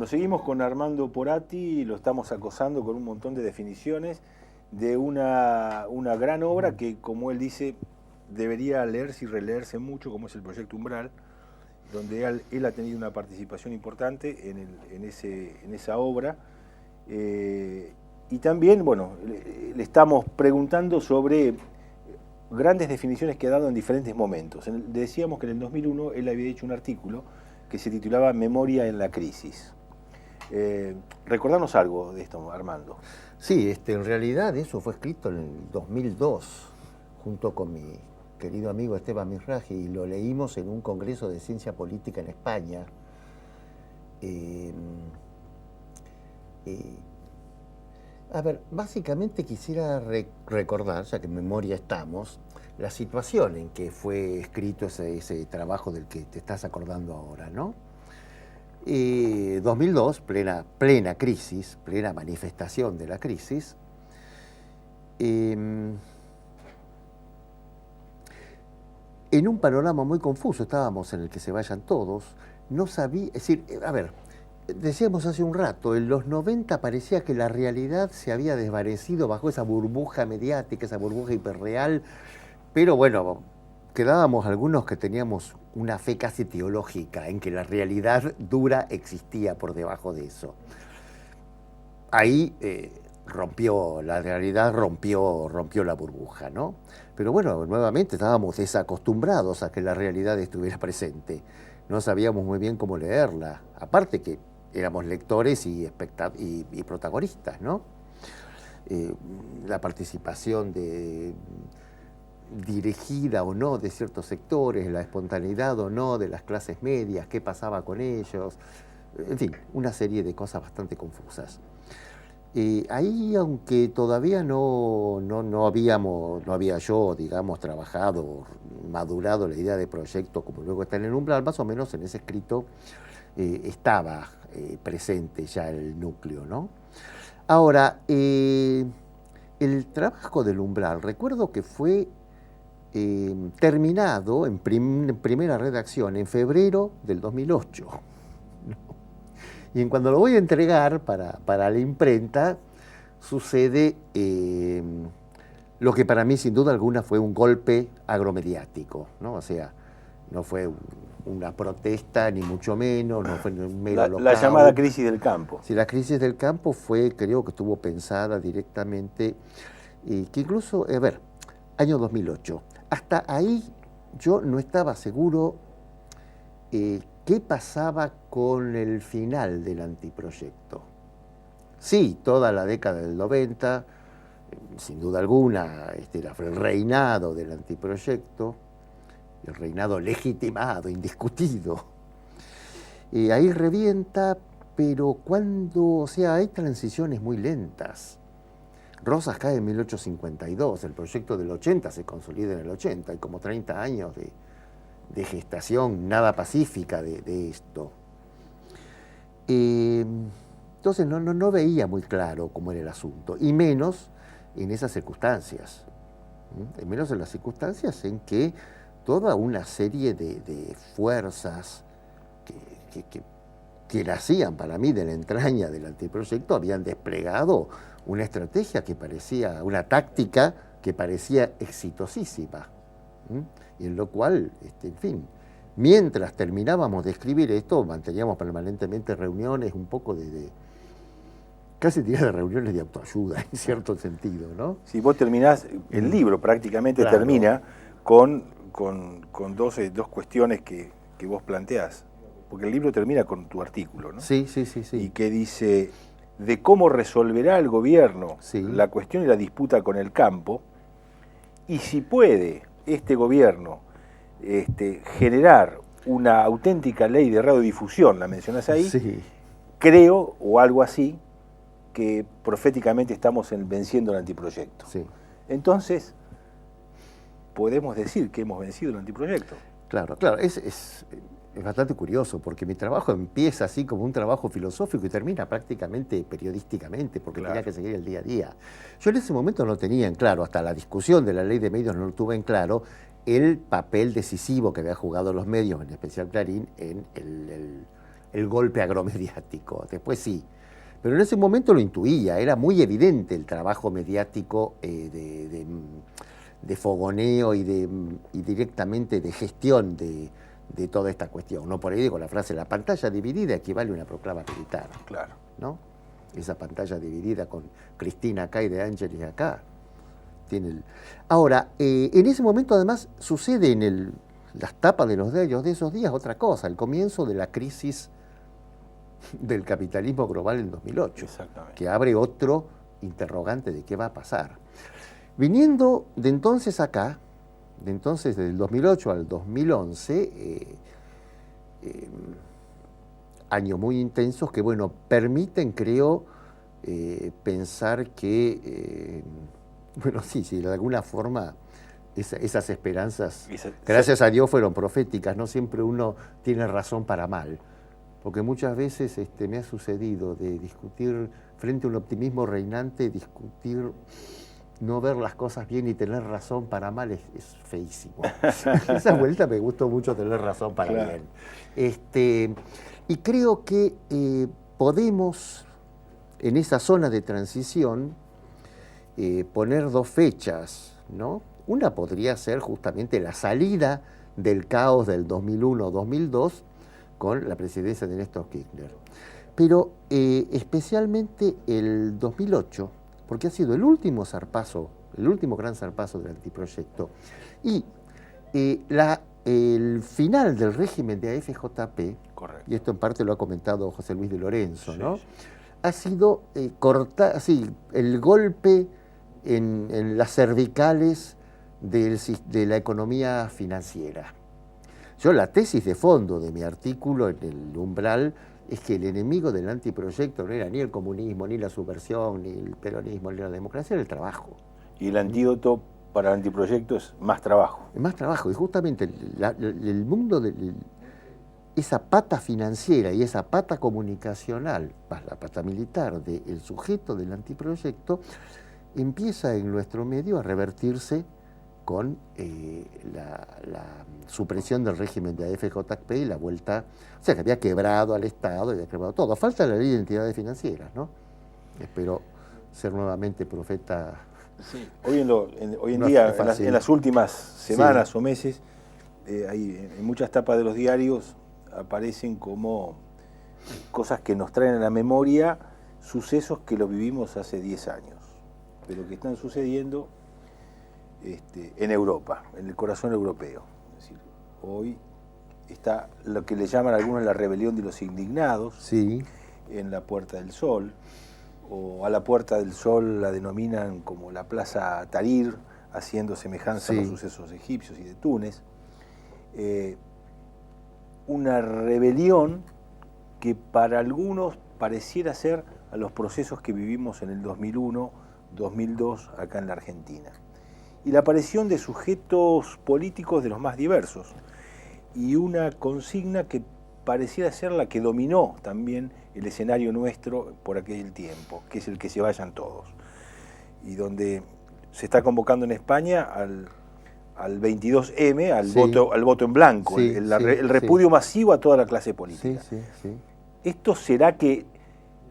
Bueno, seguimos con Armando Porati y lo estamos acosando con un montón de definiciones de una gran obra que, como él dice, debería leerse y releerse mucho, como es el Proyecto Umbral, donde él ha tenido una participación importante en esa obra. Y también, bueno, le estamos preguntando sobre grandes definiciones que ha dado en diferentes momentos. Decíamos que en el 2001 él había hecho un artículo que se titulaba Memoria en la crisis. Recordanos algo de esto, Armando. Sí, en realidad eso fue escrito en el 2002, junto con mi querido amigo Esteban Misraji, y lo leímos en un congreso de ciencia política en España. A ver, básicamente quisiera recordar, ya que en memoria estamos, la situación en que fue escrito ese trabajo del que te estás acordando ahora, ¿no? 2002, plena crisis, plena manifestación de la crisis. En un panorama muy confuso, estábamos en el que se vayan todos, no sabía, es decir, a ver, decíamos hace un rato, en los 90 parecía que la realidad se había desvanecido bajo esa burbuja mediática, esa burbuja hiperreal, pero bueno, quedábamos algunos que teníamos una fe casi teológica en que la realidad dura existía por debajo de eso. Ahí la realidad rompió la burbuja, ¿no? Pero bueno, nuevamente estábamos desacostumbrados a que la realidad estuviera presente. No sabíamos muy bien cómo leerla. Aparte que éramos lectores y protagonistas, ¿no? La participación dirigida o no de ciertos sectores, la espontaneidad o no de las clases medias, qué pasaba con ellos, en fin, una serie de cosas bastante confusas. Ahí, aunque todavía no había yo, digamos, trabajado, madurado la idea de proyecto como luego está en el Umbral, más o menos en ese escrito estaba presente ya el núcleo, ¿no? Ahora, el trabajo del Umbral, recuerdo que fue terminado en primera redacción en febrero del 2008. ¿no? Y cuando lo voy a entregar para la imprenta, sucede lo que para mí sin duda alguna fue un golpe agromediático, ¿no? O sea, no fue una protesta, ni mucho menos, no fue un mero lockout. La llamada crisis del campo. Sí, la crisis del campo creo que estuvo pensada directamente, que incluso, a ver, año 2008. Hasta ahí yo no estaba seguro qué pasaba con el final del antiproyecto. Sí, toda la década del 90, sin duda alguna, fue el reinado del antiproyecto, el reinado legitimado, indiscutido. Ahí revienta, pero hay transiciones muy lentas. Rosas cae en 1852, el proyecto del 80 se consolida en el 80, hay como 30 años de gestación nada pacífica de esto. Entonces no veía muy claro cómo era el asunto, y menos en esas circunstancias. Menos en las circunstancias en que toda una serie de fuerzas que nacían para mí de la entraña del antiproyecto habían desplegado una estrategia una táctica que parecía exitosísima. Y en lo cual, en fin, mientras terminábamos de escribir esto, manteníamos permanentemente reuniones, un poco casi diría de reuniones de autoayuda, en cierto sentido, ¿no? Si vos terminás, el libro prácticamente claro. Termina con dos cuestiones que vos planteás. Porque el libro termina con tu artículo, ¿no? Sí. Y que dice, de cómo resolverá el gobierno la cuestión y la disputa con el campo, y si puede este gobierno generar una auténtica ley de radiodifusión, la mencionás ahí, creo, o algo así, que proféticamente estamos venciendo el antiproyecto. Sí. Entonces, podemos decir que hemos vencido el antiproyecto. Claro, es bastante curioso, porque mi trabajo empieza así como un trabajo filosófico y termina prácticamente periodísticamente, porque tenía que seguir el día a día. Yo en ese momento no tenía en claro, hasta la discusión de la ley de medios no lo tuve en claro, el papel decisivo que había jugado los medios, en especial Clarín, en el golpe agromediático, después sí. Pero en ese momento lo intuía, era muy evidente el trabajo mediático de fogoneo y directamente de gestión de toda esta cuestión. No por ahí digo la frase, la pantalla dividida equivale a una proclama militar. Claro. ¿No? Esa pantalla dividida con Cristina acá y De Angelis acá. Ahora, en ese momento además sucede en las tapas de los diarios de esos días otra cosa, el comienzo de la crisis del capitalismo global en 2008, que abre otro interrogante de qué va a pasar. Viniendo de entonces acá, del 2008 al 2011, años muy intensos que, bueno, permiten, creo, pensar que, bueno, sí, de alguna forma esas esperanzas, gracias a Dios, fueron proféticas. No siempre uno tiene razón para mal. Porque muchas veces me ha sucedido de discutir frente a un optimismo reinante, discutir, no ver las cosas bien y tener razón para mal es feísimo. Esa vuelta me gustó mucho, tener razón para bien. Y creo que podemos, en esa zona de transición, poner dos fechas, ¿no? Una podría ser justamente la salida del caos del 2001-2002, con la presidencia de Néstor Kirchner. Pero especialmente el 2008, porque ha sido el último gran zarpazo del antiproyecto, y el final del régimen de AFJP, correcto, y esto en parte lo ha comentado José Luis de Lorenzo, ¿no? Sí. Ha sido el golpe en las cervicales de la economía financiera. Yo, la tesis de fondo de mi artículo en el Umbral es que el enemigo del antiproyecto no era ni el comunismo, ni la subversión, ni el peronismo, ni la democracia, era el trabajo. Y el antídoto para el antiproyecto es más trabajo. Más trabajo, y justamente el mundo de esa pata financiera y esa pata comunicacional, más la pata militar del sujeto del antiproyecto, empieza en nuestro medio a revertirse con la supresión del régimen de AFJP y la vuelta, o sea, que había quebrado al Estado, había quebrado todo. Falta la ley de entidades financieras, ¿no? Espero ser nuevamente profeta. Sí. Hoy en día, en las últimas semanas o meses, en muchas tapas de los diarios aparecen como cosas que nos traen a la memoria sucesos que los vivimos hace 10 años, pero que están sucediendo en Europa, en el corazón europeo. Es decir, hoy está lo que le llaman algunos la rebelión de los indignados, sí, en la Puerta del Sol, o a la Puerta del Sol la denominan como la Plaza Tahrir, haciendo semejanza a los sucesos egipcios y de Túnez. Una rebelión que para algunos pareciera ser a los procesos que vivimos en el 2001, 2002 acá en la Argentina. Y la aparición de sujetos políticos de los más diversos, y una consigna que pareciera ser la que dominó también el escenario nuestro por aquel tiempo, que es el que se vayan todos, y donde se está convocando en España al 22M, al voto en blanco, el repudio masivo a toda la clase política. ¿Esto será que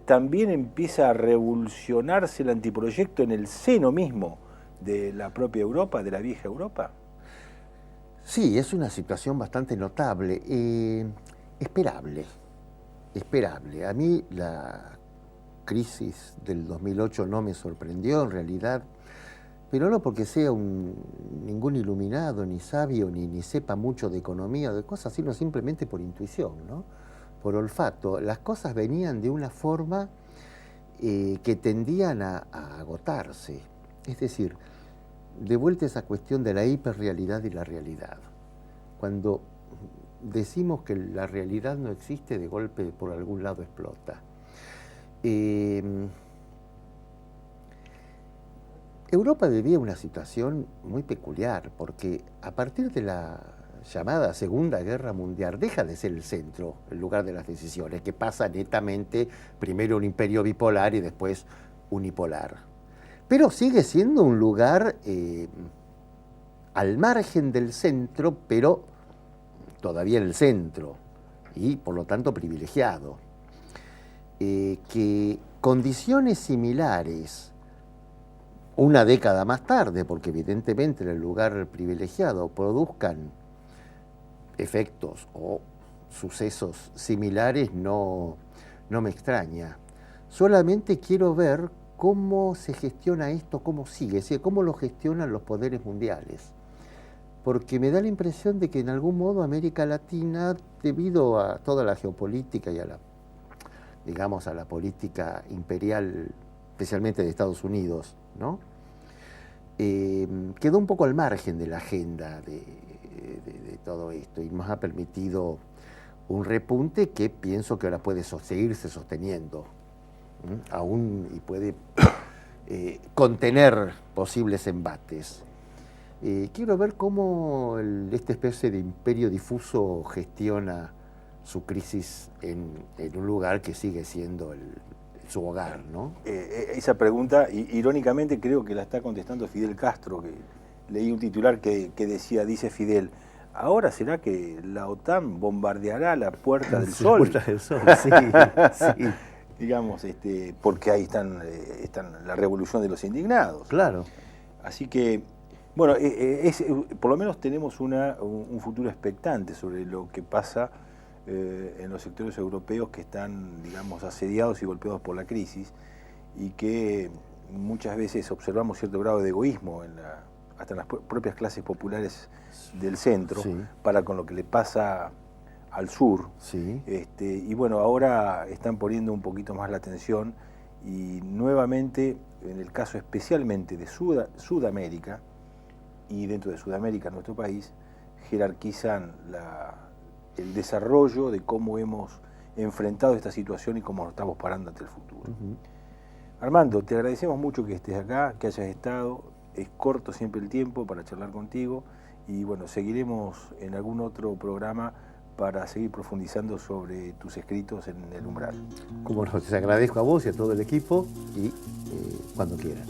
también empieza a revolucionarse el antiproyecto en el seno mismo de la propia Europa, de la vieja Europa? Sí, es una situación bastante notable, esperable. A mí la crisis del 2008 no me sorprendió en realidad, pero no porque sea ningún iluminado, ni sabio, ni sepa mucho de economía o de cosas, sino simplemente por intuición, ¿no? Por olfato. Las cosas venían de una forma que tendían a agotarse. Es decir, de vuelta esa cuestión de la hiperrealidad y la realidad. Cuando decimos que la realidad no existe, de golpe por algún lado explota. Europa vivía una situación muy peculiar, porque a partir de la llamada Segunda Guerra Mundial deja de ser el centro, el lugar de las decisiones, que pasa netamente primero un imperio bipolar y después unipolar. Pero sigue siendo un lugar al margen del centro, pero todavía en el centro. y por lo tanto privilegiado. Que condiciones similares, una década más tarde, porque evidentemente en el lugar privilegiado produzcan efectos o sucesos similares, no me extraña. Solamente quiero ver cómo se gestiona esto, cómo sigue, es decir, cómo lo gestionan los poderes mundiales. Porque me da la impresión de que en algún modo América Latina, debido a toda la geopolítica y a la, digamos, a la política imperial, especialmente de Estados Unidos, ¿no? Quedó un poco al margen de la agenda de todo esto y nos ha permitido un repunte que pienso que ahora puede seguirse sosteniendo, aún, y puede contener posibles embates. Quiero ver cómo esta especie de imperio difuso gestiona su crisis en un lugar que sigue siendo su hogar, ¿no? Esa pregunta, irónicamente, creo que la está contestando Fidel Castro, que leí un titular que decía, dice Fidel, ¿ahora será que la OTAN bombardeará la Puerta del Sol? La Puerta del Sol, sí, sí. Digamos, porque ahí están la revolución de los indignados. Claro. Así que, bueno, por lo menos tenemos un futuro expectante sobre lo que pasa en los sectores europeos que están, digamos, asediados y golpeados por la crisis, y que muchas veces observamos cierto grado de egoísmo hasta en las propias clases populares del centro, sí, para con lo que le pasa al sur. Sí. Y bueno, ahora están poniendo un poquito más la atención, y nuevamente, en el caso especialmente de Sudamérica, y dentro de Sudamérica, nuestro país, jerarquizan el desarrollo de cómo hemos enfrentado esta situación y cómo nos estamos parando ante el futuro. Armando, te agradecemos mucho que estés acá, que hayas estado. Es corto siempre el tiempo para charlar contigo, y bueno, seguiremos en algún otro programa para seguir profundizando sobre tus escritos en El Umbral. Como no, te agradezco a vos y a todo el equipo, y cuando quieran.